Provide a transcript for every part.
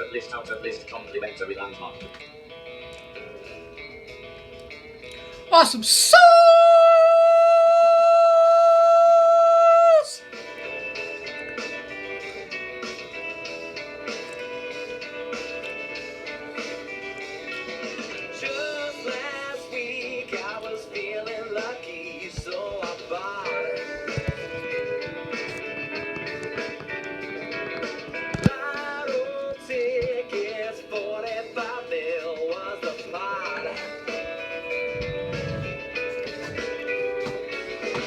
out of list complimentary landmark. Awesome sauce! Just last week I was feeling lucky, so I bought lotto tickets. 45 mil was the pot.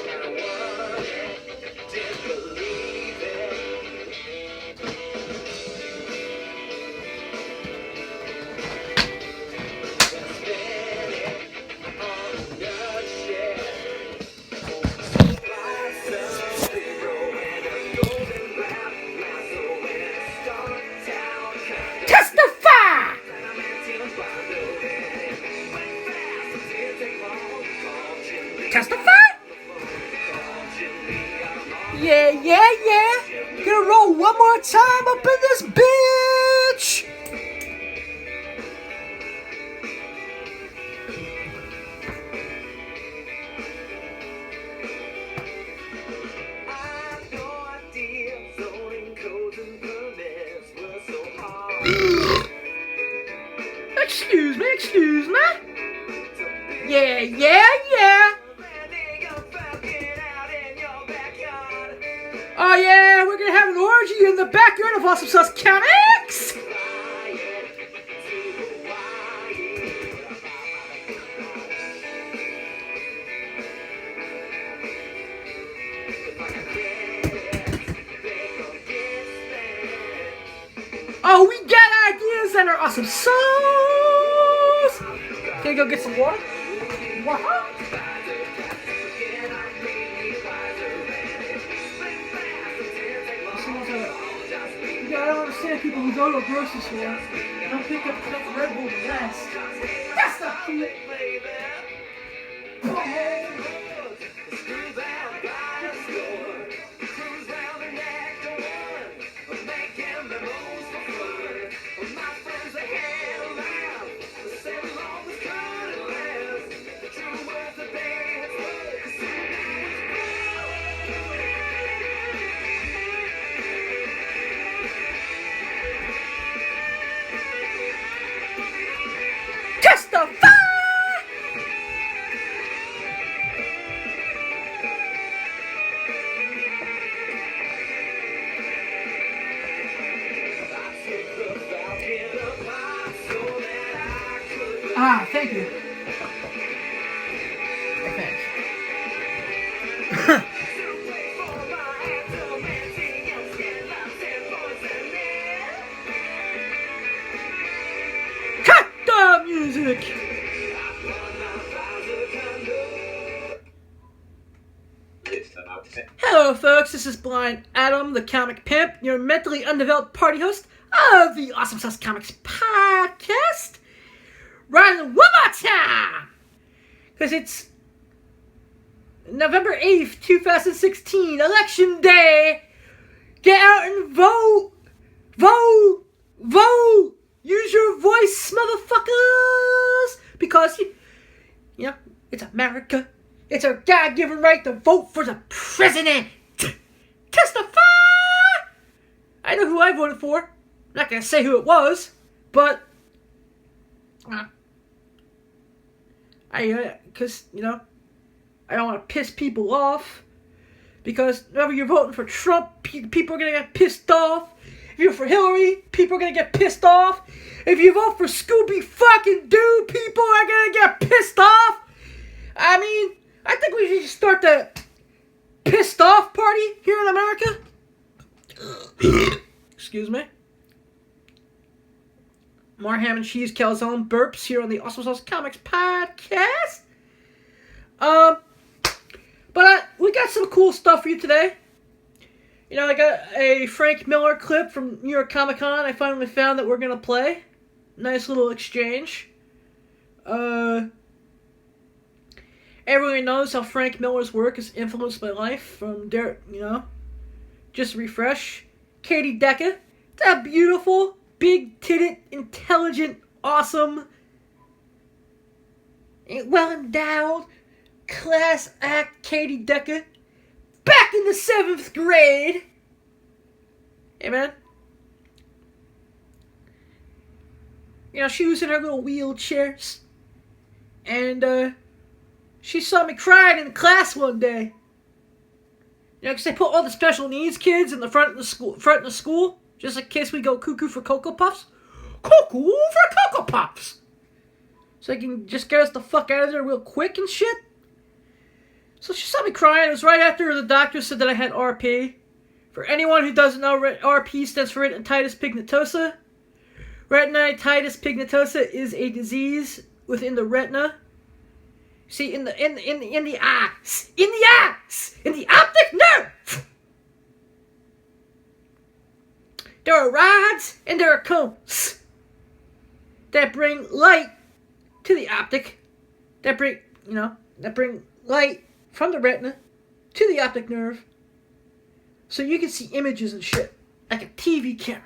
I won it, didn't believe it. Just spent it on nut shit. So buy some zero and a golden wrap lasso and a star town kind of Testify! Testify? Yeah. Gonna roll one more time up in this bitch! I had no idea zoning codes and permits were so hard. Excuse me. Yeah. Landing a falcon out in your backyard. Oh yeah, we're gonna have an orgy in the backyard of Awesome Sauce Comics! Flying to Hawaii. If I could get it, they could get spent. Oh, we got ideas and our awesome sauce! Can you go get some water? Water? Yeah, I don't understand people who go to a grocery store and don't pick up enough Red Bull to last. That's not cute! Testify! Ah, thank you. Thanks. Cut the music! Listen out. Hello folks, this is Blind Adam, the comic pimp, your mentally undeveloped party host of the Awesome Sauce Comics podcast. Rising one more time! Because it's November 8th, 2016, Election Day. Get out and vote! Vote! Vote! Use your voice, motherfuckers! Because, you know, it's America. It's our God-given right to vote for the president. Testify! I know who I voted for. I'm not going to say who it was, but because, you know, I don't want to piss people off. Because whenever you're voting for Trump, people are going to get pissed off. If you're for Hillary, people are going to get pissed off. If you vote for Scooby fucking Doo, people are going to get pissed off. I mean, I think we should start the pissed off party here in America. Excuse me. More ham and cheese calzone burps here on the Awesome Sauce Comics podcast. But we got some cool stuff for you today. You know, I got a Frank Miller clip from New York Comic Con. I finally found that we're gonna play. Nice little exchange. Everyone knows how Frank Miller's work has influenced my life. From just refresh. Katie Decker. That beautiful big-titted, intelligent, awesome, well-endowed, class act Katie Decker back in the 7th grade. Hey, man. You know, she was in her little wheelchairs. And, she saw me crying in class one day. You know, because they put all the special needs kids in the front of the school, just in case we go cuckoo for Cocoa Puffs. Cuckoo for Cocoa Puffs! So they can just get us the fuck out of there real quick and shit. So she saw me crying. It was right after the doctor said that I had RP. For anyone who doesn't know, RP stands for retinitis pigmentosa. Retinitis pigmentosa is a disease within the retina. See, in the eyes, in the optic nerve, there are rods and there are cones that bring light to the optic, that bring light from the retina to the optic nerve, so you can see images and shit like a TV camera.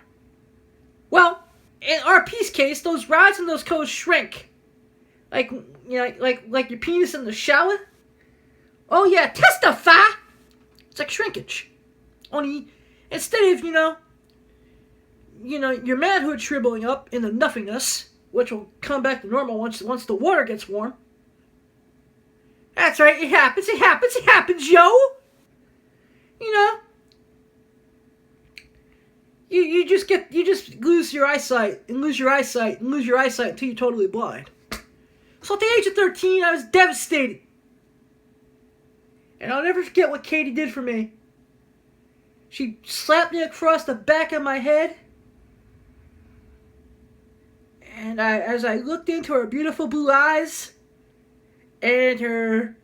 Well, in RP's case, those rods and those cones shrink. Like, you know, like your penis in the shower. Oh yeah, testify! It's like shrinkage. Only, instead of, you know, your manhood shriveling up into nothingness, which will come back to normal once the water gets warm. That's right, it happens, yo! You know, you just lose your eyesight, and lose your eyesight, and lose your eyesight until you're totally blind. So at the age of 13, I was devastated. And I'll never forget what Katie did for me. She slapped me across the back of my head. And as I looked into her beautiful blue eyes, and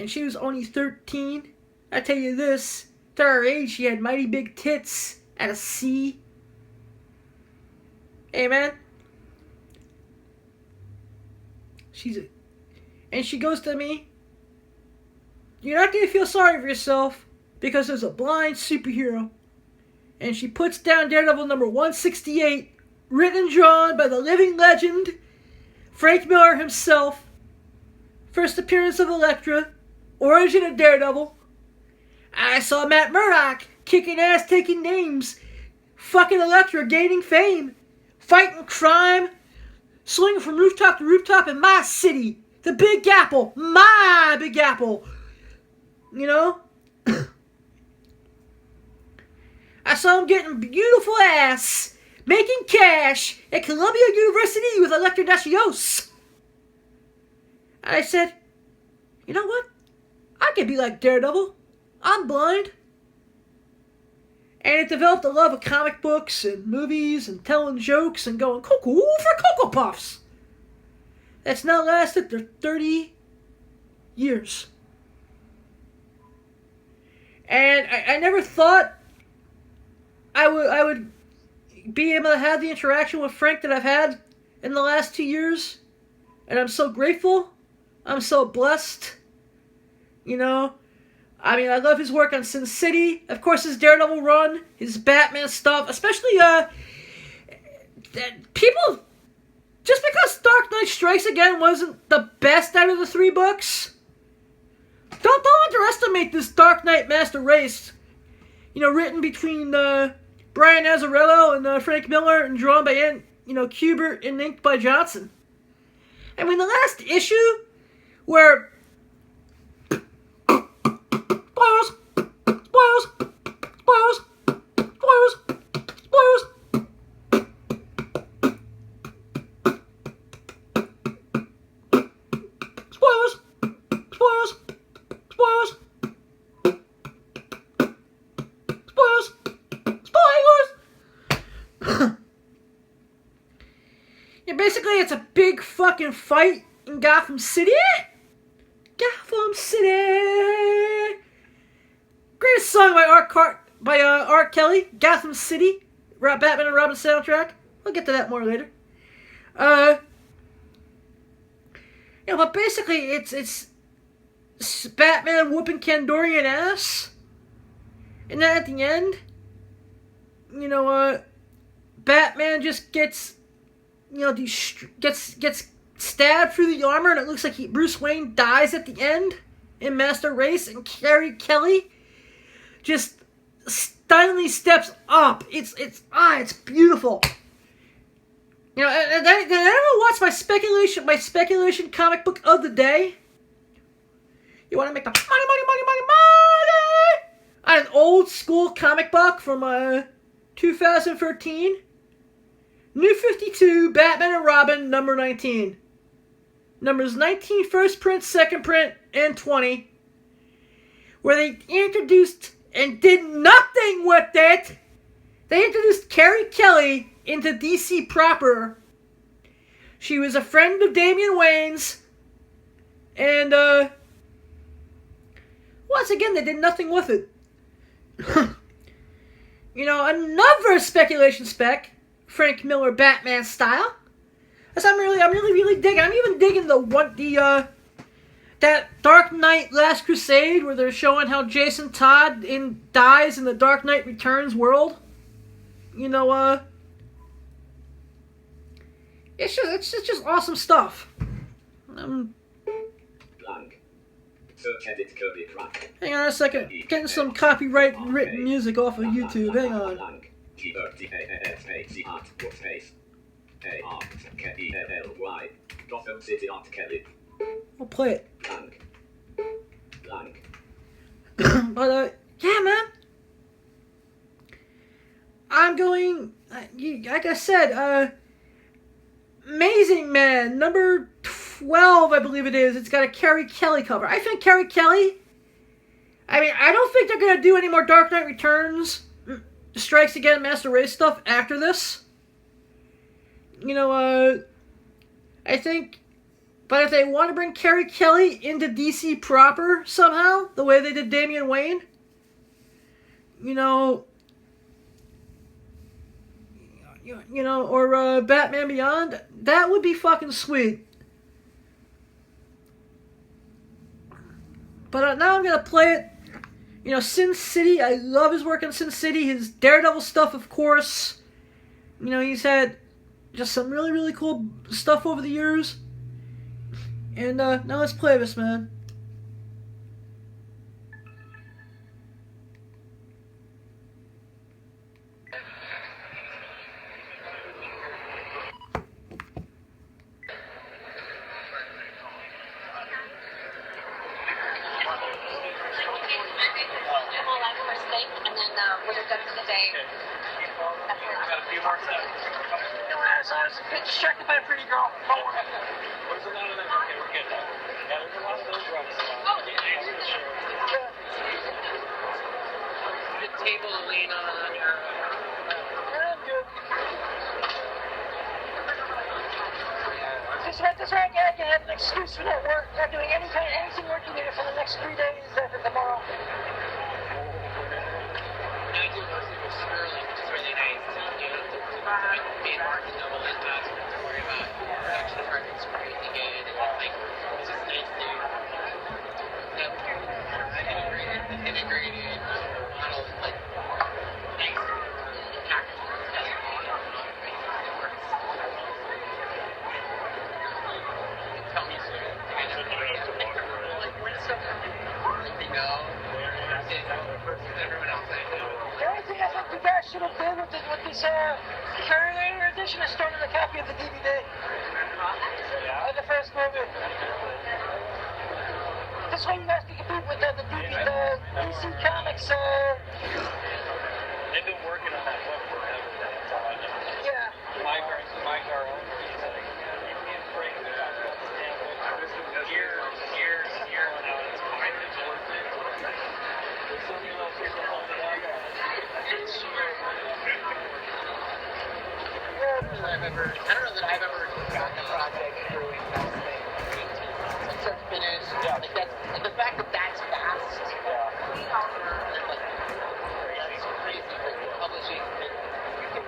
she was only 13, I tell you this, to her age, she had mighty big tits at a C. Hey, man. And she goes to me, you're not going to feel sorry for yourself because there's a blind superhero. And she puts down Daredevil number 168, written and drawn by the living legend, Frank Miller himself. First appearance of Elektra, origin of Daredevil. I saw Matt Murdock kicking ass, taking names, fucking Elektra, gaining fame, fighting crime, swinging from rooftop to rooftop in my city. The Big Apple. My Big Apple. You know? I saw him getting beautiful ass, making cash at Columbia University with Elektra Dacios. And I said, you know what? I could be like Daredevil. I'm blind. And it developed a love of comic books and movies and telling jokes and going cuckoo for Cocoa Puffs. That's now lasted for 30 years. And I never thought I would be able to have the interaction with Frank that I've had in the last 2 years. And I'm so grateful. I'm so blessed. You know, I mean, I love his work on Sin City. Of course, his Daredevil run, his Batman stuff, especially, people, just because Dark Knight Strikes Again wasn't the best out of the 3 books, don't underestimate this Dark Knight Master Race. You know, written between, Brian Azzarello and, Frank Miller, and drawn by, Kubert and inked by Johnson. I mean, the last issue, where yeah, basically it's a big fucking fight in Gotham City. Gotham City. Greatest song by Art Kelly, Gotham City, Batman and Robin soundtrack. We'll get to that more later. But basically it's Batman whooping Ken Dorian ass, and then at the end, Batman just gets, gets stabbed through the armor, and it looks like Bruce Wayne dies at the end in Master Race, and Carrie Kelly just stunningly steps up. It's beautiful. And everyone watch my speculation comic book of the day. You want to make the money. An old school comic book from 2013. New 52, Batman and Robin, number 19. Numbers 19, first print, second print, and 20. Where they introduced and did nothing with it. They introduced Carrie Kelly into DC proper. She was a friend of Damian Wayne's. And, once again, they did nothing with it. Another speculation spec, Frank Miller Batman style. As I'm really digging. I'm even digging that Dark Knight Last Crusade where they're showing how Jason Todd dies in the Dark Knight Returns world. It's just awesome stuff. Blank. Search edit Kirby track. Hang on a second. Getting some copyright written music off of YouTube. Hang on. Blank. Keyboard space art space. A-R-K-E-L-Y. Gotham City Art Kelly. I'll play it. Blank. Blank. But, yeah, man. I'm going, like I said, Amazing Man, number 12, I believe it is. It's got a Carrie Kelly cover. I think Carrie Kelly, I don't think they're going to do any more Dark Knight Returns, Strikes Again, Master Race stuff after this. I think, but if they want to bring Carrie Kelly into DC proper somehow, the way they did Damian Wayne, or Batman Beyond, that would be fucking sweet. But now I'm gonna play it. Sin City. I love his work on Sin City. His Daredevil stuff, of course. He's had just some really, really cool stuff over the years. And now let's play this, man. Distracted by a pretty girl. There's a lot of them. Okay, we're good now. Yeah, there's a lot of those runs. The table to lean on your. I'm good. This way I can have an excuse for not work, not doing anything working here for the next 3 days after tomorrow. I do mostly with Sterling, which is really nice. You don't have to be in market double and not to worry about production departments crazy good. And it's just nice to integrated model, nice package. Tell me soon. Where does stuff everyone else I know. The only thing I think you guys should have done with this Carrier edition is started a copy of the DVD of the first movie. This way you guys can compete with the DC Comics. They've been working on that book forever. That's all I know. Yeah. My car owner, he's like, you can't break it out. Years, and now it's fine. It's worth it. There's so many little people holding it up. I don't know that I've ever gotten a project through investment 18 months. Like, start to finish. Yeah. Like, the fact that that's fast. Yeah. That's crazy. Like, publishing, you can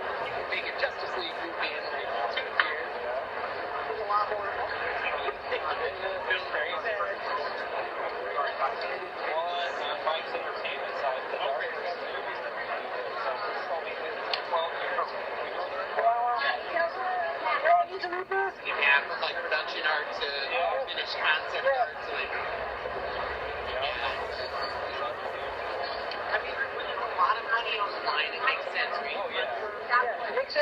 make a Justice League movie in like 2 years. There's a lot more. Feels crazy. Well, on Mike's entertainment side, the darkest movies that we do, so it's only 12 years. start Yeah. charging. I mean, when you have a lot of money on the line, it makes sense, right? Yeah.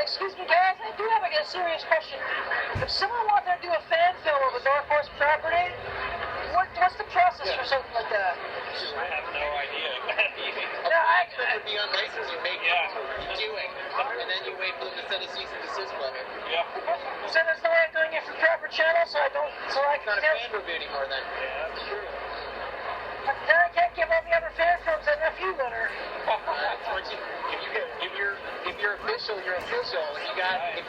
Excuse me, guys. I do have a serious question. If someone wanted to do a fan film of a Dark Horse property, what's the process for something like that? I have no idea. No, It would be on license, you make it, you do it, and then you wait for them to send a cease and desist letter. Yeah. So there's no way of doing it for proper channel, so I can It's not a tell. fan review anymore then. Yeah, that's true. Then I can't give all the other fan films that FU letter. If you're official, you're official. If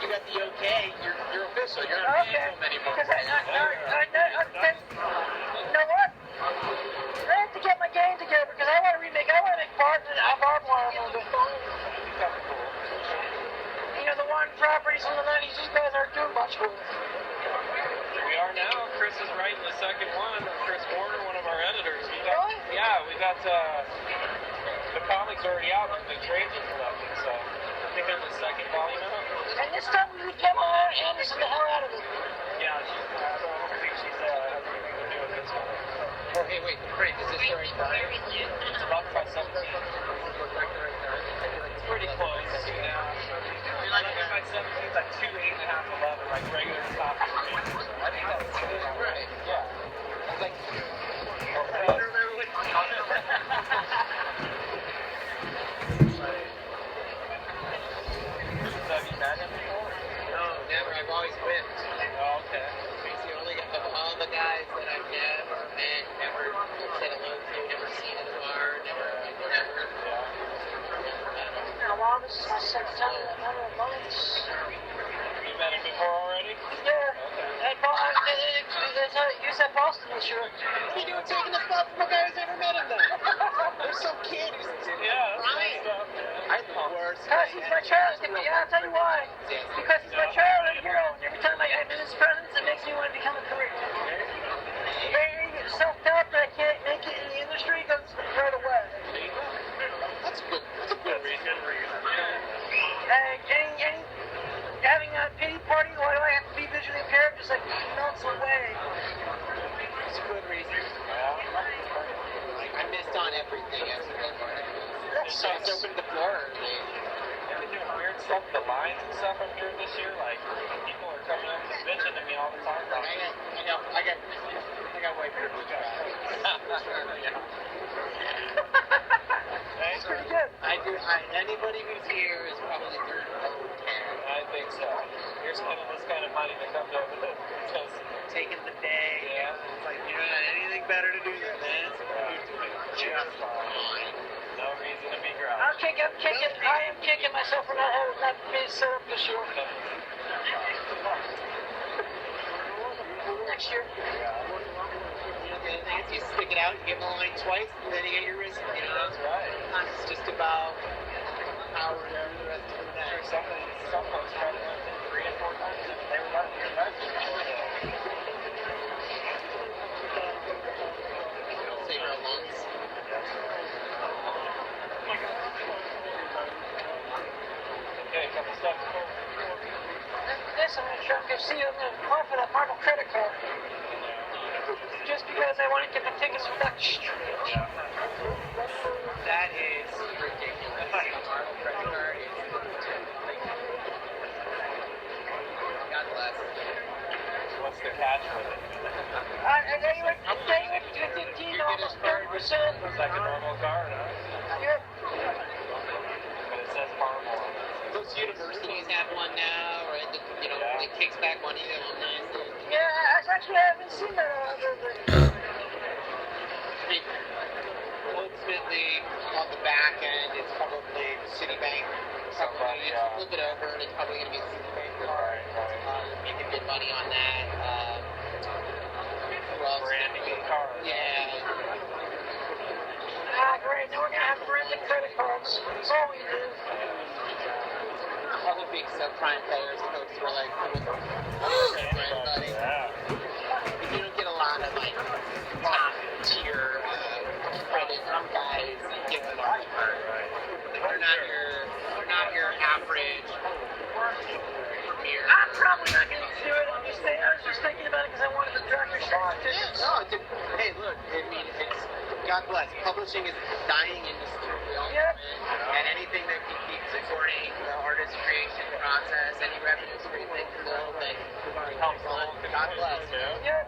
you got the okay, you're official. You're not a Okay. fan film anymore. Because you know what? I have to get my game together because I want to make barbed wire a little bit. You know, the one properties from the 90s these guys aren't doing much with. We are now. Chris is writing the second one. Chris Warner, one of our editors. Really? Yeah, we got the comics already out. The trades are collected, so I think there's a second volume of it. And this time we would come on Anderson the hell out of it. Yeah, I don't think she's has anything to do with this one. Oh, hey, wait, Frank, is this the right time? It's about 517. It's pretty close. Yeah. Like 517 is like 2, 8.5, 11, like regular top. I think that's Right. yeah. I was like, Have you met him before? no, never. I've always whipped. Oh, okay. He's the only guy of all the guys that I've never met, never said hello to, never seen in the bar, never whatever. Now, Mom, this is my second time in 100 months. You met him before already? Yeah. Hey, Paul, you said Boston this year. What are you doing taking the spot from a guy who's never met him then? There's some kid who's Yeah, that's Ryan. good stuff. I'm the worst. Because he's my child. Yeah, I'll tell you why. Because he's my child, and every time I'm in his presence, it makes me want to become a career. Self-doubt that I can't make it in the industry goes right away. That's good. That's a good reason. Having a pity party, why do I have to be visually impaired? Just like melts away. That's a good reason. I missed on everything yesterday morning. That So I sucks. just opened the floor early. They're doing weird stuff with the lines and stuff up here this year. Like, people are coming up and bitching to me all the time. About it. I got white privilege. It's pretty good. Anybody who's here is probably third or 10. I think so. Here's this kind of money to come over to just Taking the day. Yeah. It's like, you don't have anything better to do than this. You're doing just fine. no reason to be grouchy. I am kicking myself for not being set up this year. Next year. The thing is, you stick it out, you give the line twice, and then you get your wrist. You know, That's right. it's just about how we're there the rest of the day. Some folks try to do it 3 and 4 times. They were not your best. Save our lungs. Okay, a couple steps forward. This I'm gonna try to see. I'm gonna apply for that Marvel credit card. Just because I want to get the tickets for that street. That is ridiculous. Marvel credit card is God bless. What's the catch with it? Almost 30%. It's like a normal card, huh? Yeah. But it says Marvel on it. Those universities have one now, right? That, it kicks back money to alumni. Yeah, I haven't seen that. I mean, ultimately, on the back end, it's probably Citibank. Somebody, Flip it over, and it's probably going to be Citibank. Right. Making good money on that. Who else? Branding the card. Yeah. Great. Now we're gonna have branded credit cards. That's all we do. Other big subprime players, folks who are like, buddy. Yeah. You don't get a lot of like top tier credit from guys that get the large card. They're not your average premier. I'm probably not gonna do it. I was just thinking about it because I wanted the director's shot tickets. No, Hey, look, I mean, it's, God bless, publishing is a dying industry. Yep. And anything that can keep supporting the artist creation process, any revenue stream they can build that helps on, God bless. Yep.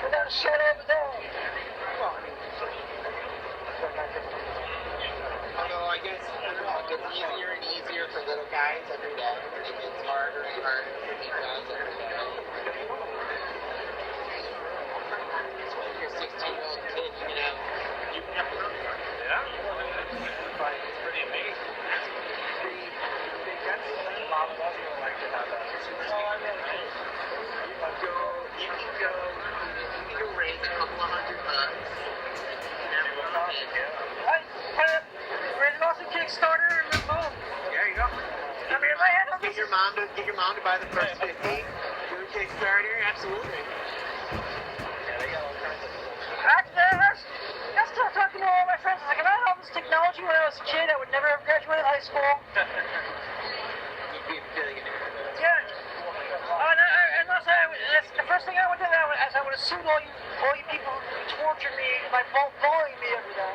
Without a shadow of a doubt. Well, I mean, although I guess, I don't know, it gets easier and easier for little guys every day. It gets harder and harder for big guys every day. So if you're a 16-year-old kid, you can have Yeah. It's pretty amazing. That's Mom and Dad would like to have that. you can go raise a couple of $100 and have a little kid. Raise an awesome Kickstarter and then boom. There you go. I mean, if I had Get your mom to buy the first 50. Do a Kickstarter, absolutely. Yeah, they got all kinds of I still talking to all my friends. I was like, if I had all this technology when I was a kid, I would never have graduated high school. You'd be a billionaire. Yeah. Unless that's the first thing I would do. I would assume all you people who tortured me by bullying me every day.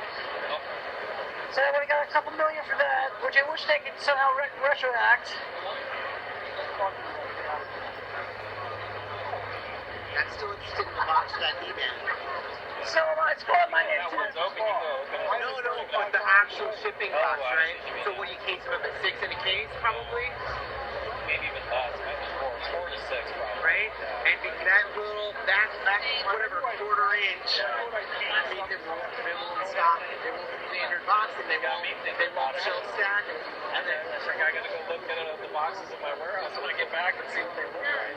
So I would have got a couple million for that, which I wish they could somehow retroact. I'm still interested in the box that E-Man. So it's called my name too. No, but the actual shipping box, right? So what do you case them up at 6 in a case, probably? Maybe even less, maybe 4 to 6 probably. Right? And that little, that's whatever, quarter inch, I mean, they won't stop, they won't be standard box, and they won't shelf stack. And then it's like I gotta go look at the boxes in my warehouse when I get back and see what they look like.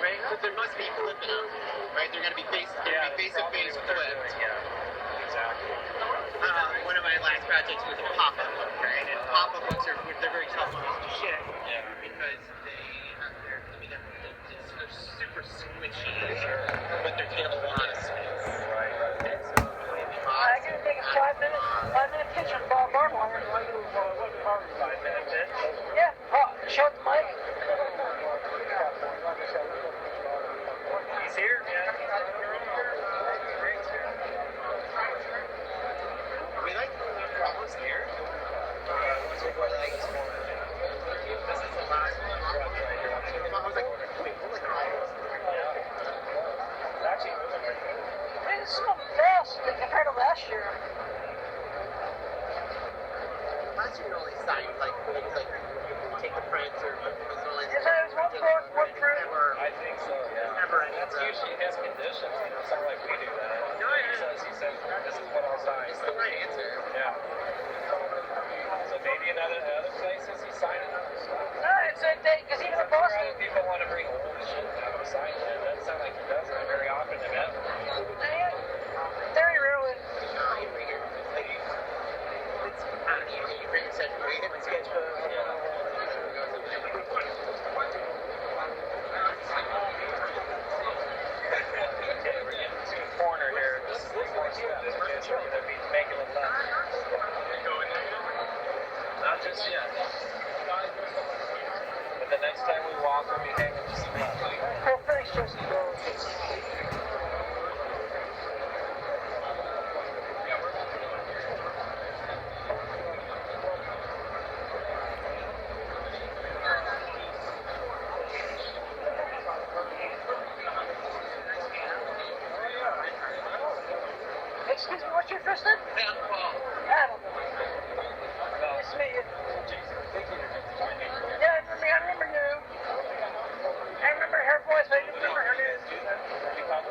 Right? Because there must be flipping them, right? They're gonna be face to face flipped. Yeah, exactly. One of my last projects was a pop-up book, right? And pop-up books they're very tough ones to ship because they're super squishy, but they take a lot of space. And so I can take a 5-minute picture of Bob Barnwire. Yeah, show it to Mike. He's here, man. we like almost here. This is the last one. I was like, wait, holy crap. It's actually moving pretty good. Man, this is so fast compared to last year. Last year we only signed like take the prints or it was only Yes, it was one book, one print. I think so, yeah. Never And that's usually his conditions, it's not like we do that. No, yeah. He says, this is what I'll sign. It's the right answer. Yeah. So maybe in other places he's signing other stuff. No, it's because even in Boston, People want to bring old shit down to sign it. It doesn't sound like he does that very often, if ever. very rarely. No, you bring your like it's I don't know, you bring your sketchbook. Okay, we're getting to a corner here. This is the corner step. They'll be making a left. Not just yet. But the next time we walk, we'll be hanging just left. Oh, thanks, Justin. Excuse me, what's your first name? Adam. Nice to meet you. Yeah, I remember you. I remember her voice, but I didn't remember her name. Well,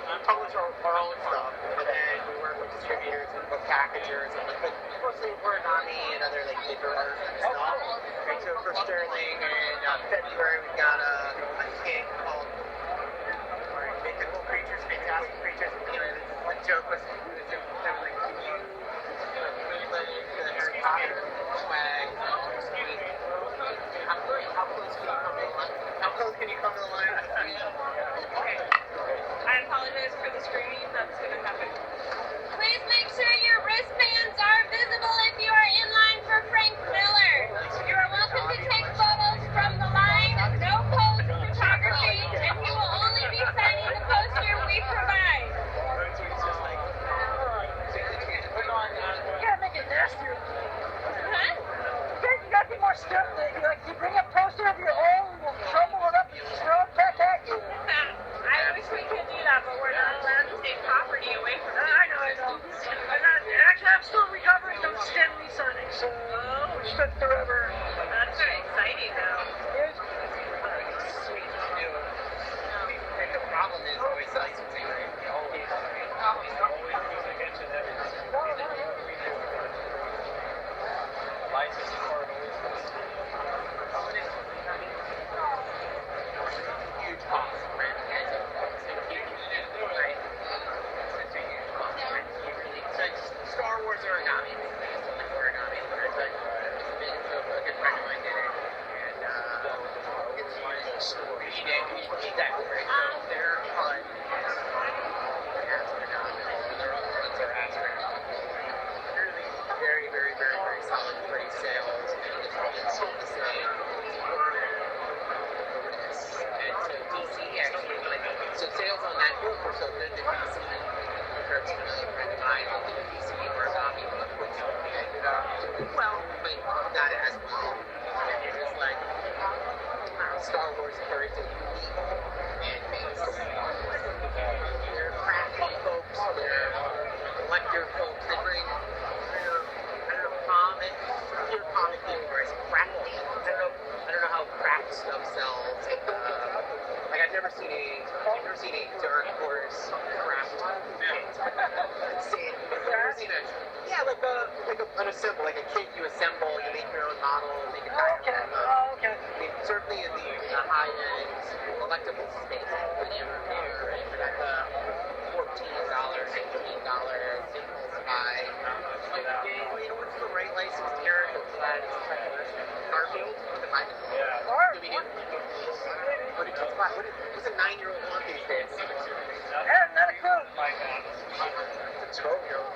we publish our own stuff, and then we work with distributors and book packagers, and like mostly we're Nami and other like digital artists and stuff. And so for Sterling in February, we got a kit called Mythical Creatures, Fantastic Creatures. And, you know, one joke was like, can you bootleg the Harry Potter swag? How close can you come to the line? Okay. I apologize for the screaming that's going to happen. Please make sure your wristbands are visible if you are in line for Frank Miller. You are welcome to take photos from the line. No pose photography, and you will only be sent Yeah, but we're not allowed to take property away from them. I know. Actually, I'm still recovering from stem knee signing, so which took forever. That's very exciting, though. Sweet to do. And the problem is always licensing, right? Always goes against everything. Licensing part always goes. Huge cost, right? It's a huge, right? It's a huge cost, right? So it's Star Wars origami, like origami, right? Like, a good friend of mine did it, and he did exactly right. So they're fun. They're all ones are astronomical. Really, very, very, very, very solid, great sales. It's sold the same. And so DC actually, like, so sales on that book were so good that DC, Kurt's another friend of mine, looked at the DC origami book, which ended up doing well, but not as well. It was like, Star Wars carries a unique fan base. They're crafty folks, they're collector folks, they bring, I don't know, comic people are as crafty. I don't know how craft stuff sells. Like I've never seen a Dark Horse craft kit. An assemble, like a kit you assemble, you make your own model, make a diorama. Okay. I mean, certainly in the high-end collectible space, but you're at the $14, $15 impulse buy. What's the right licensed character for that? Garfield? Do we do? What did you buy? What's a 9-year-old want these days? Not a clue. It's a 12-year-old.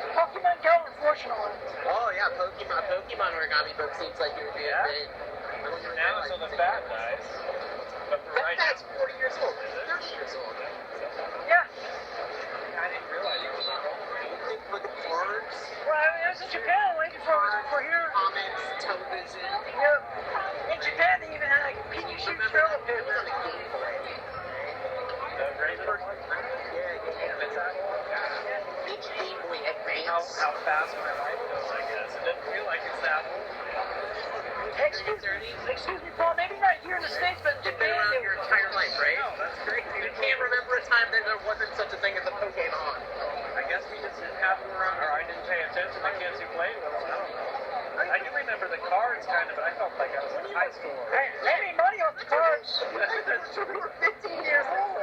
Pokemon Go, unfortunately. Oh yeah, Pokemon origami book seems like it would be a big. Now it's on the fat guys. But for right That's now, 40 years old. 30 years old. Yeah. I didn't realize it was on. Look at cards, Well, I mean, it was in Japan waiting for here. comics, television. Yeah. In Japan, they even had like Pikachu shoot Remember trail that? It was on the Game Boy. The Rainbow. Each Game Boy How Advance. fast my life goes, I guess. It didn't feel like it's that old. Excuse me, Paul, maybe not here in the States, but in You've been Japan, around they your entire life, right? No, that's great. You can't remember a time that there wasn't such a thing as a Pokemon. I guess we just didn't have them around, or I didn't pay attention. The kids who played with them, I don't know. I do remember the cards kind of, but I felt like I was in high school. Hey, they made money off the cards. We were 15 years old.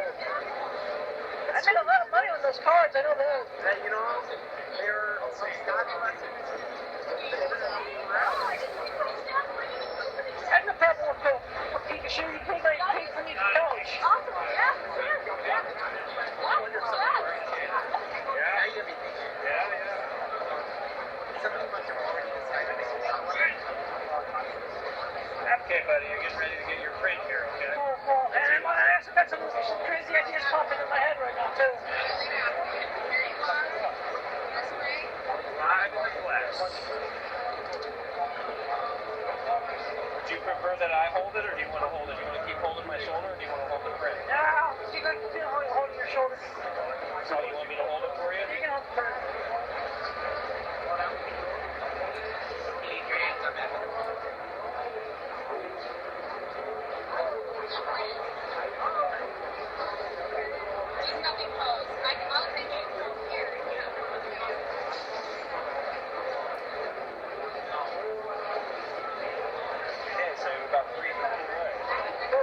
I made a lot of money on those cards, I know that. And you know, they're some Scotch lessons. I didn't have one for Pikachu, you paid my pay for me to college. Yeah, you everything. Somebody must have already decided to do something. Okay, buddy, you're getting ready to get your print here, okay? Well, and I also got some crazy ideas popping in my head right now, too. Live in the flesh. Would you prefer that I hold it, or do you want to hold it? Do you want to keep holding my shoulder, or do you want to hold the print? Now, you can hold your shoulder. So you want me to hold it for you? You can hold the print. You need your hands on that. Okay, so you're about 3 feet away.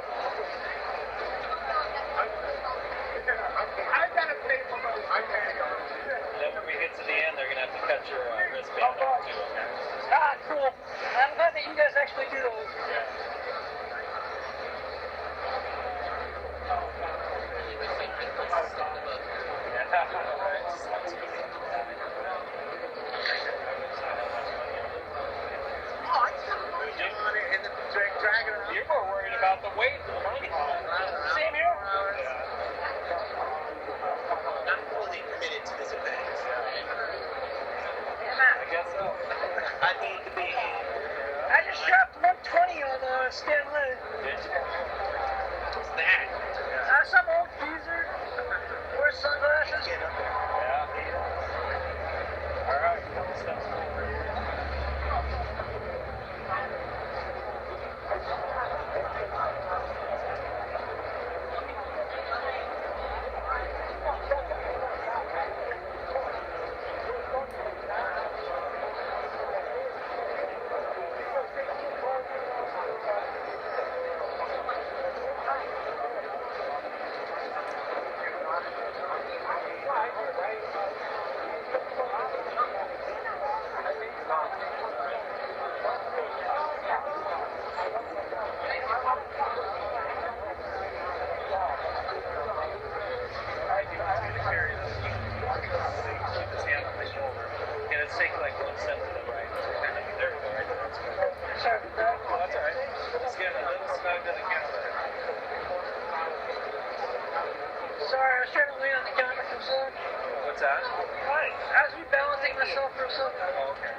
Sorry, I was trying to lean on the counter for a second. What's that? I was rebalancing myself for a second. Oh, okay.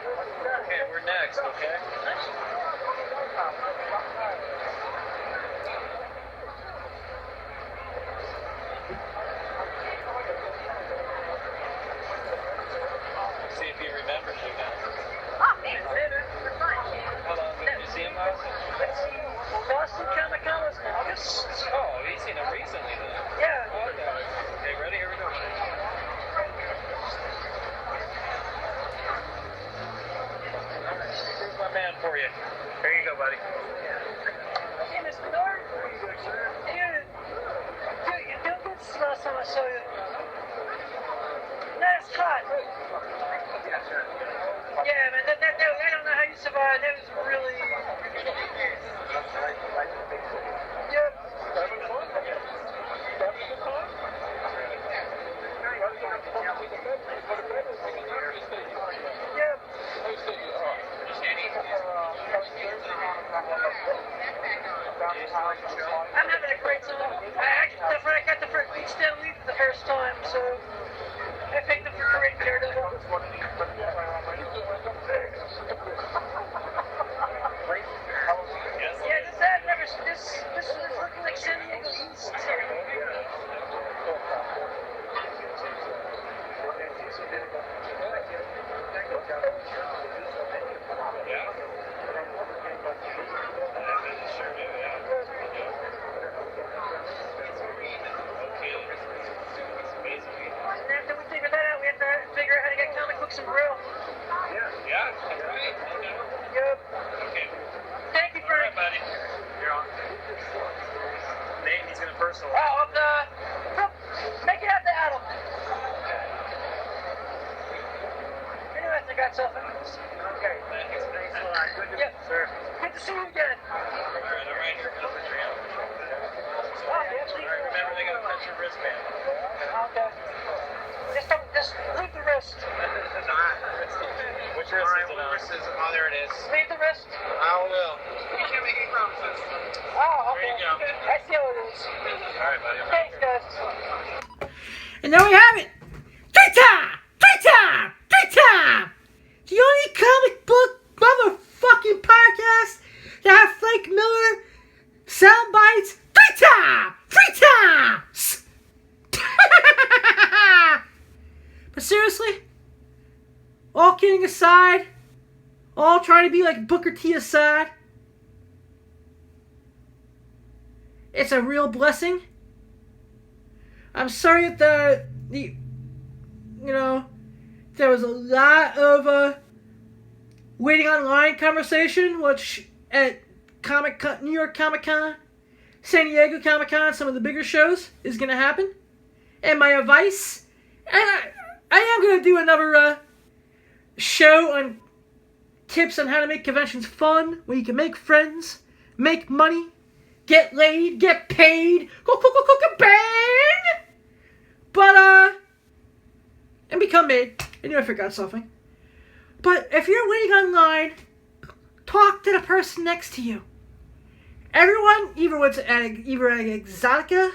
Okay, we're next, okay? See if he remembers you now. Oh, man, we're fine. How long ago did you see him last? Boston Comic Con was in August. Oh, he's seen him recently then. Yeah. Okay. Okay, ready? Here we go. Here's my man for you. Here you go, buddy. Hey, Mr. Miller. Dude, you don't get this last time I saw you. That's hot. Yeah, man, I don't know how you survived. That was really... Yep. Yep. I'm having a great time. I got the first beat Stan Lee for the first time, so I picked him for great Daredevil. Yeah, this is looking like San Diego East. And after we figure that out, we have to figure out how to get comic books and grill. Yeah, that's right. Yep. Okay. Thank you, All right, Frank. buddy. You're on. Nate, he's gonna personal. Make it out to Adam. Anyway, I got something. Okay. Thanks a lot. Good to Yep. sir. Good to see you again. All right. Here comes the trio. Oh, All actually, right, remember they gotta touch your wristband. okay. Just leave the wrist. Which wrist is it on? Oh, there it is. Leave the wrist. I will. You can't make any promises. Oh, okay. There you go. I see how it is. All right, buddy. Thanks, guys. And there we have it. Three-time. The only comic book motherfucking podcast that have Frank Miller sound bites three times. But seriously, all kidding aside, all trying to be like Booker T aside, it's a real blessing. I'm sorry that there was a lot of waiting online conversation, which at New York Comic Con, San Diego Comic Con, some of the bigger shows is gonna happen. And my advice, and I am gonna do another show on tips on how to make conventions fun, where you can make friends, make money, get laid, get paid, go bang! But, and become made. I knew I forgot something. But if you're waiting online, talk to the person next to you. Everyone, either at Exotica,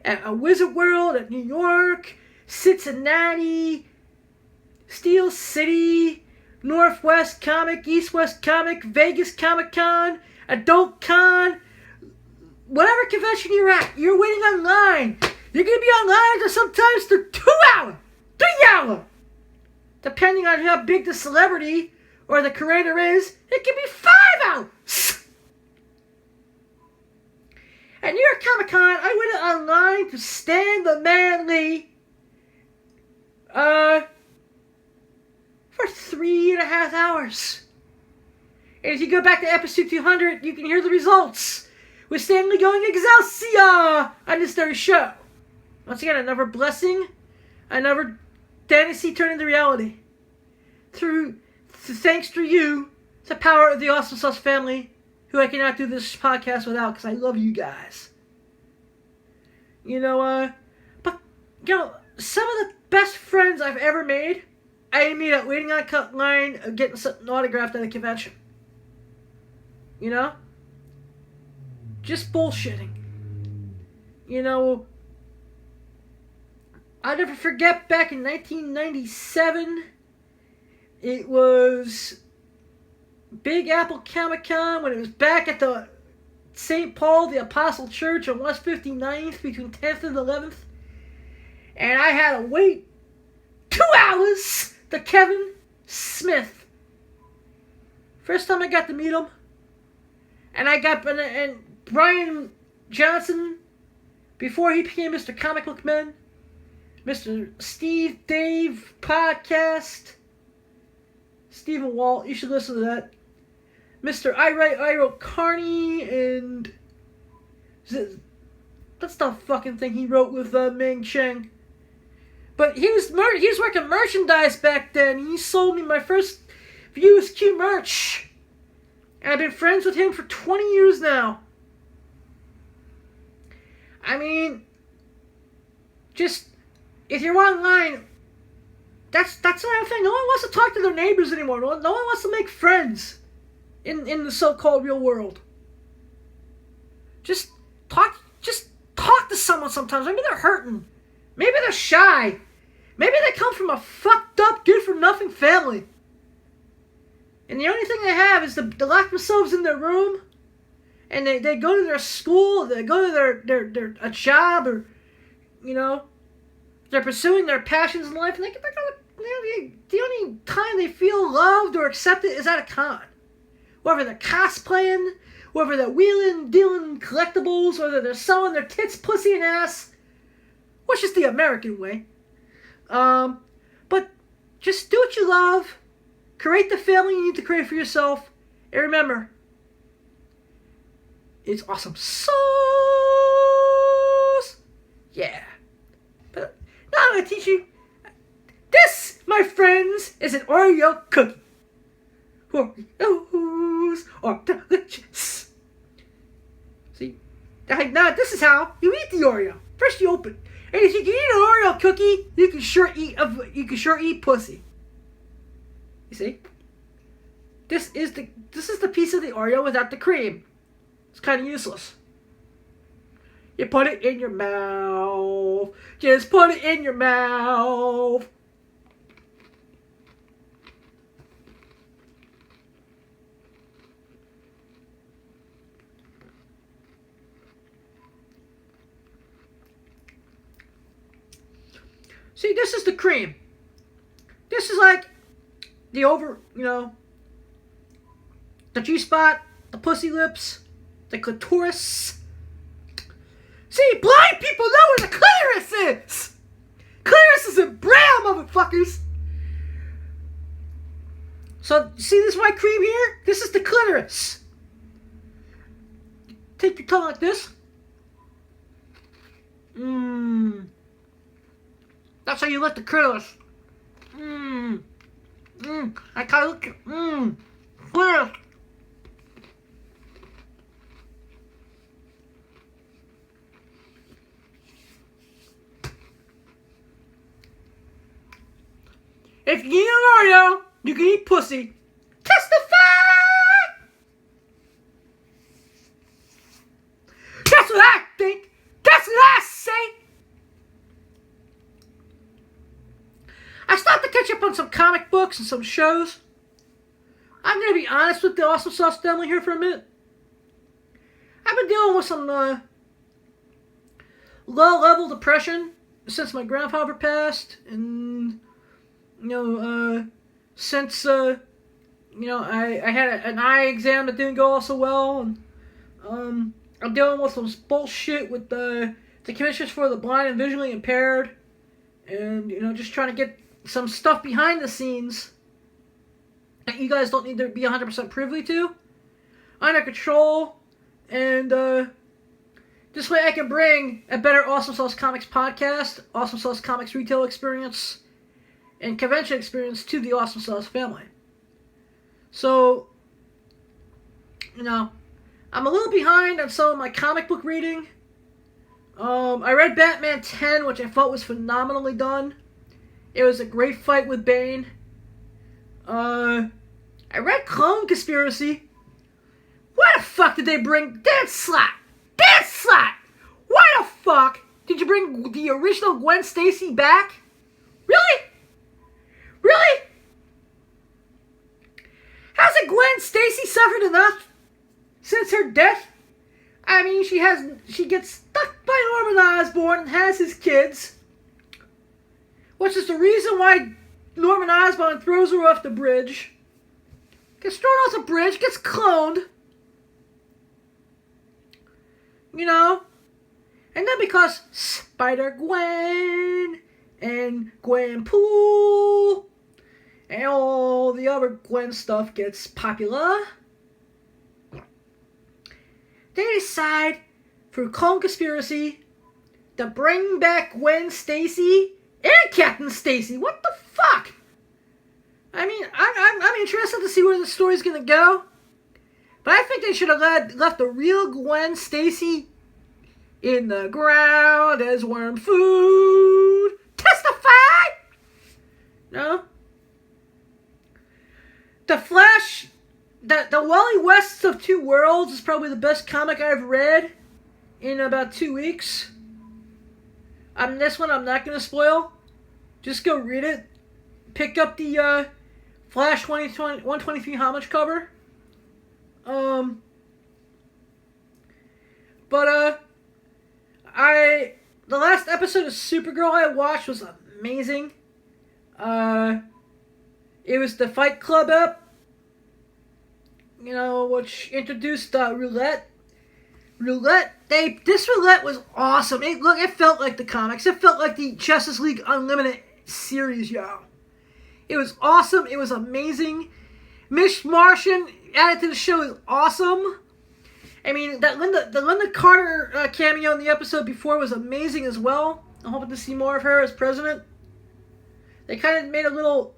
at a Wizard World, at New York, Cincinnati, Steel City, Northwest Comic, East West Comic, Vegas Comic Con, Adult Con, whatever convention you're at, you're waiting online. You're going to be online for sometimes for 2 hours, 3 hours. Depending on how big the celebrity or the creator is, it can be 5 hours. At New York Comic Con, I waited online to Stan the Man Lee for 3.5 hours. And if you go back to episode 200, you can hear the results with Stan Lee going Excelsior on this very show. Once again, another blessing, another fantasy turned into reality. Thanks to you, the power of the Awesome Sauce family, who I cannot do this podcast without because I love you guys. Some of the best friends I've ever made, I made at waiting on a line of getting something autographed at a convention. Just bullshitting. you know, I'll never forget back in 1997, it was Big Apple Comic Con when it was back at the St. Paul the Apostle Church on West 59th between 10th and 11th. And I had to wait 2 hours to Kevin Smith. First time I got to meet him. And and Brian Johnson, before he became Mr. Comic Book Man, Mr. Steve Dave Podcast, Stephen Walt, you should listen to that. Mr. Iro Carney, and that's the fucking thing he wrote with Ming Cheng. But he was working merchandise back then. He sold me my first Views Q merch. And I've been friends with him for 20 years now. I mean, just, if you're online, that's another thing. No one wants to talk to their neighbors anymore. No one wants to make friends in the so-called real world. Just talk to someone sometimes. Maybe they're hurting. Maybe they're shy. Maybe they come from a fucked up, good-for-nothing family. And the only thing they have is to lock themselves in their room, and they go to their school, they go to their a job, or, you know, they're pursuing their passions in life, and the only time they feel loved or accepted is at a con. Whether they're cosplaying, whether they're wheeling, dealing collectibles, whether they're selling their tits, pussy, and ass, which is the American way. But just do what you love. Create the family you need to create for yourself. And remember, it's awesome sauce. Yeah. But now I'm going to teach you. This, my friends, is an Oreo cookie. Oreos are delicious. See? Now, this is how you eat the Oreo. First you open. And if you can eat an Oreo cookie, you can sure eat pussy. You see? This is the piece of the Oreo without the cream. It's kind of useless. You put it in your mouth. Just put it in your mouth. See, this is the cream. This is like the the G-spot, the pussy lips, the clitoris. See, blind people know where the clitoris is. Clitoris is in braille, motherfuckers. So, see this white cream here? This is the clitoris. Take your tongue like this. That's how you lick the clitoris. I kind of look. Clitoris. If you eat an Oreo, you can eat pussy. Testify! That's what I think. That's what I say. I stopped to catch up on some comic books and some shows. I'm going to be honest with the Awesome Sauce family here for a minute. I've been dealing with some low-level depression since my grandfather passed, and since I had an eye exam that didn't go all so well, and I'm dealing with some bullshit with the Commissioners for the Blind and Visually Impaired, and just trying to get some stuff behind the scenes that you guys don't need to be 100% privy to under control, and this way I can bring a better Awesome Sauce Comics podcast, Awesome Sauce Comics retail experience, and convention experience to the Awesome Sauce family. So, I'm a little behind on some of my comic book reading. I read Batman 10, which I thought was phenomenally done. It was a great fight with Bane. I read Clone Conspiracy. Why the fuck did they bring Dan Slott? Why the fuck did you bring the original Gwen Stacy back? Really? Really? Hasn't Gwen Stacy suffered enough since her death? I mean, she gets stuck by Norman Osborn and has his kids. Which is the reason why Norman Osborn throws her off the bridge. Gets thrown off the bridge, gets cloned. You know? And then because Spider-Gwen and Gwenpool and all the other Gwen stuff gets popular, they decide, through clone conspiracy, to bring back Gwen Stacy and Captain Stacy. What the fuck? I mean, I'm interested to see where the story's gonna go. But I think they should have left the real Gwen Stacy in the ground as worm food. Testify! No? The Flash, the Wally West of Two Worlds is probably the best comic I've read in about 2 weeks. This one I'm not going to spoil. Just go read it. Pick up the Flash 123 homage cover. The last episode of Supergirl I watched was amazing. It was the Fight Club up, which introduced Roulette. This Roulette was awesome. It felt like the comics. It felt like the Justice League Unlimited series, yo. It was awesome. It was amazing. Miss Martian added to the show is awesome. I mean, the Linda Carter cameo in the episode before was amazing as well. I'm hoping to see more of her as president. They kind of made a little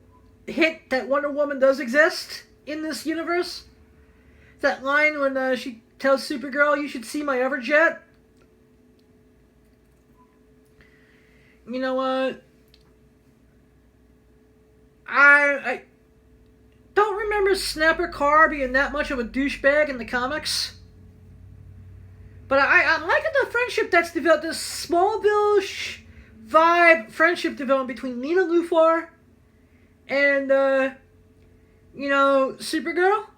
hint that Wonder Woman does exist in this universe. That line when she tells Supergirl, "You should see my Everjet." You know what? I don't remember Snapper Carr being that much of a douchebag in the comics. But I'm liking the friendship that's developed, this Smallville vibe friendship development between Lena Luthor and, Supergirl.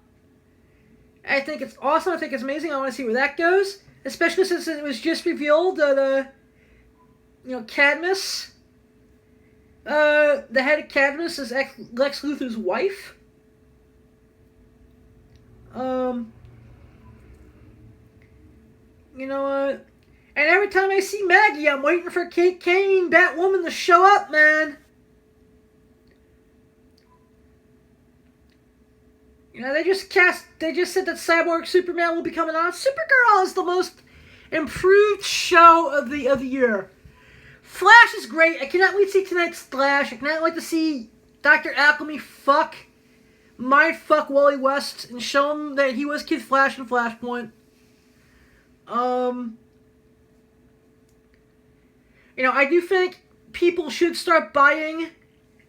I think it's awesome. I think it's amazing. I want to see where that goes. Especially since it was just revealed that, Cadmus, the head of Cadmus is Lex Luthor's wife. You know what? And every time I see Maggie, I'm waiting for Kate Kane, Batwoman, to show up, man. They just said that Cyborg Superman will be coming on. Supergirl is the most improved show of the year. Flash is great. I cannot wait to see tonight's Flash. I cannot wait to see Dr. Alchemy mindfuck Wally West and show him that he was Kid Flash in Flashpoint. I do think people should start buying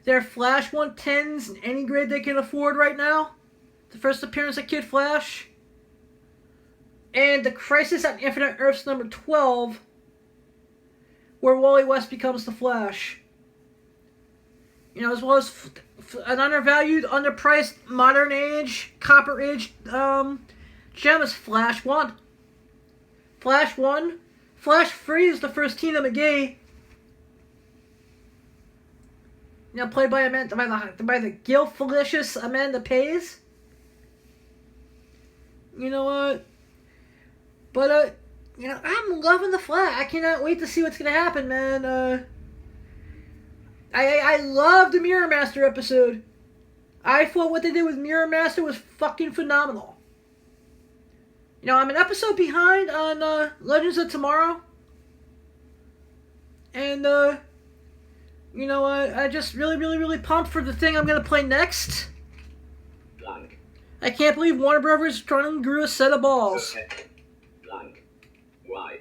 their Flash 110s in any grade they can afford right now. The first appearance of Kid Flash. And the Crisis on Infinite Earths number 12, where Wally West becomes the Flash. As well as an undervalued, underpriced, modern age, copper age gem is Flash 1. Flash 1. Flash 3 is the first Tina McGee. Played by the Gil-Felicious Amanda Pays. You know what? But, I'm loving the Flash. I cannot wait to see what's going to happen, man. I love the Mirror Master episode. I thought what they did with Mirror Master was fucking phenomenal. I'm an episode behind on Legends of Tomorrow. And, I just really, really, really pumped for the thing I'm going to play next. Blank. I can't believe Warner Brothers trying to grew a set of balls. Blank. Y.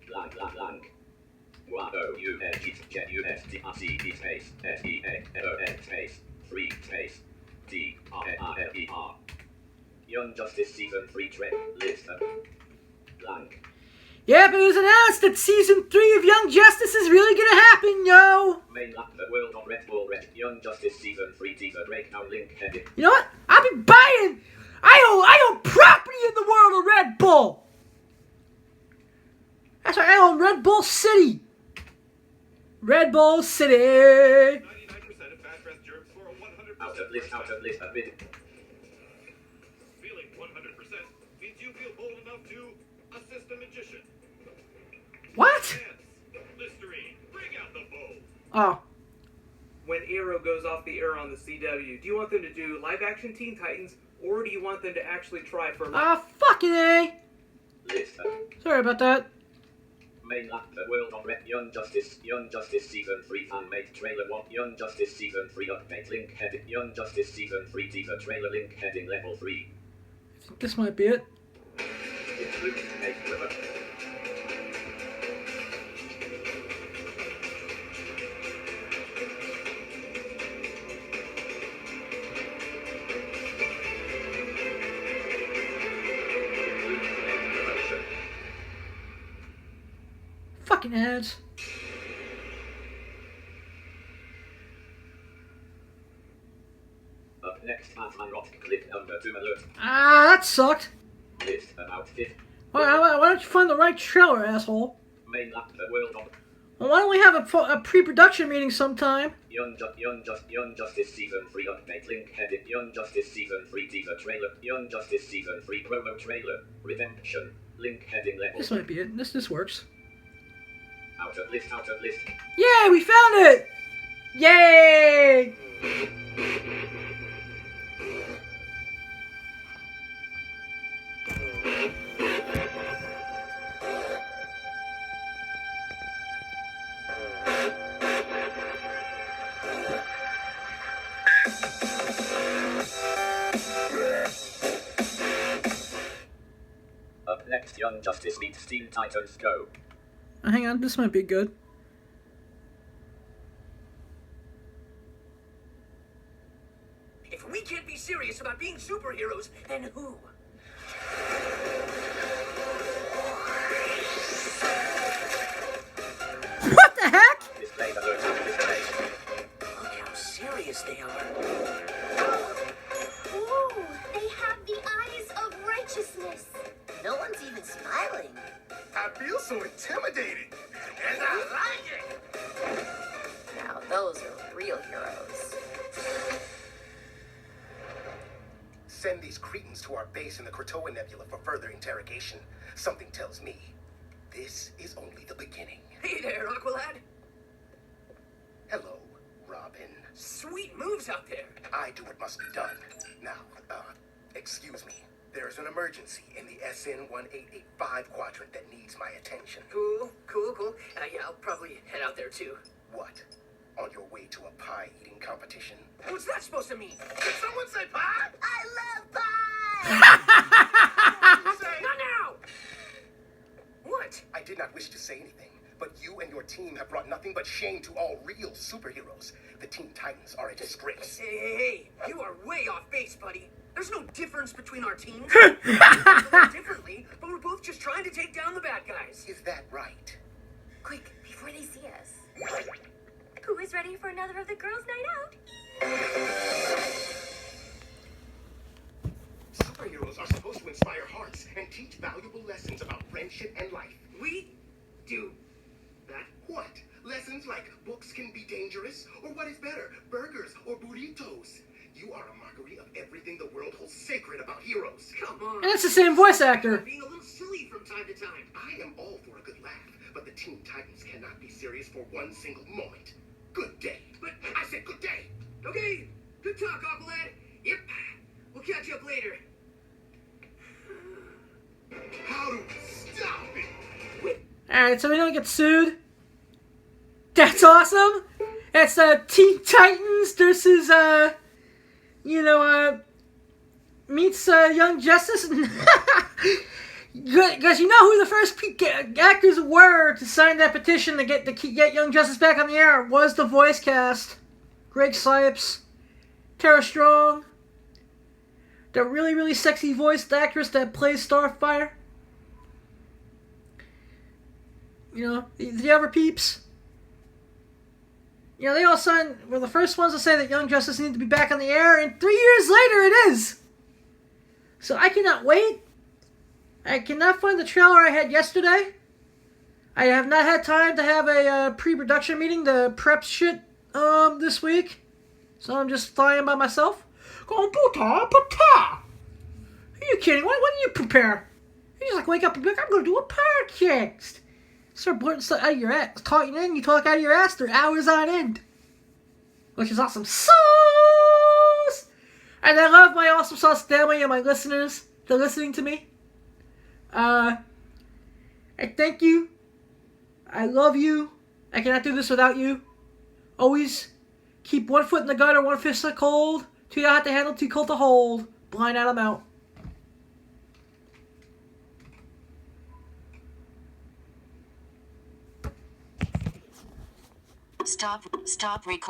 Blank, blank, blank. Y-O-U-N-G-U-S-T-R-C-D space S-E-A-O-N space 3 space D-R-R-L-E-R. Young Justice Season 3 trip list. Blank. Yep, it was announced that season 3 of Young Justice is really gonna happen, yo! Main lap, the world of Red Bull Red. Young Justice season 3 teaser breakdown link headed. You know what? I'll be buying. I own property in the world of Red Bull. That's right. I own Red Bull City. Red Bull City. 99% of bad breath germs for a 100%. Out of list, admitted. Feeling 100% means you feel bold enough to assist a magician. What? Dance. Listerine. Bring out the bow. Oh. When Arrow goes off the air on the CW, do you want them to do live-action Teen Titans, or do you want them to actually try for... Fucking A. List. Sorry about that. Main lap, the world of Red. Young Justice season 3 fan-made trailer 1. Young Justice season 3 update link heading. Young Justice season 3 teaser trailer link heading level 3. I think this might be it. Include make river. Fucking ads. Up next, Batman Rock clip number 2 alert. That sucked. List about 5. Why don't you find the right trailer, asshole? Main lap, the world of Well, why don't we have a pre-production meeting sometime? Young Justice season 3 update link headed. Young Justice season 3 teaser trailer. Young Justice season 3 promo trailer. Redemption. Link heading level. This might be it. This works. Out of list. Yay, we found it! Yay! Up next, Young Justice meets Teen Titans Go. Hang on, this might be good. If we can't be serious about being superheroes, then who? What the heck? Display alert on display. Look how serious they are. Ooh, they have the eyes of righteousness. No one's even smiling. I feel so intimidating. And I like it. Now those are real heroes. Send these cretins to our base in the Krakoa Nebula for further interrogation. Something tells me this is only the beginning. Hey there, Aqualad. Hello, Robin. Sweet moves out there. I do what must be done. Now, excuse me. There's an emergency in the SN1885 quadrant that needs my attention. Cool. Yeah, I'll probably head out there too. What? On your way to a pie-eating competition? What's that supposed to mean? Did someone say pie? I love pie! Say, Not now! What? I did not wish to say anything, but you and your team have brought nothing but shame to all real superheroes. The Teen Titans are a disgrace. Hey, you are way off base, buddy. There's no difference between our teams. We play differently, but we're both just trying to take down the bad guys. Is that right? Quick, before they see us. Who is ready for another of the girls' night out? Superheroes are supposed to inspire hearts and teach valuable lessons about friendship and life. We do that. What? Lessons like books can be dangerous? Or what is better, burgers or burritos? You are a mockery of everything the world holds sacred about heroes. Come on. And it's the same voice actor. Being a little silly from time to time. I am all for a good laugh, but the Teen Titans cannot be serious for one single moment. Good day. But I said good day. okay, good talk, Aqualad. Yep, we'll catch up later. how do we stop it? Alright, so we don't get sued. That's awesome. It's Teen Titans versus meets Young Justice. Because you know who the first actors were to sign that petition to get Young Justice back on the air was the voice cast. Greg Sipes, Tara Strong, the really, really sexy voiced actress that plays Starfire. You know, the other peeps. You know, they all of a sudden were the first ones to say that Young Justice needed to be back on the air, and 3 years later it is! So I cannot wait. I cannot find the trailer I had yesterday. I have not had time to have a pre-production meeting to prep shit this week. So I'm just flying by myself. Going, are you kidding? What do you prepare? You just like wake up and be like, I'm going to do a podcast. Start blurting stuff out of your ass. Talking in, you talk out of your ass for hours on end. Which is awesome sauce! And I love my awesome sauce family and my listeners for listening to me. I thank you. I love you. I cannot do this without you. Always keep one foot in the gutter, one fist in the cold. Too hot to handle, too cold to hold. Blind Adam out. Stop recording.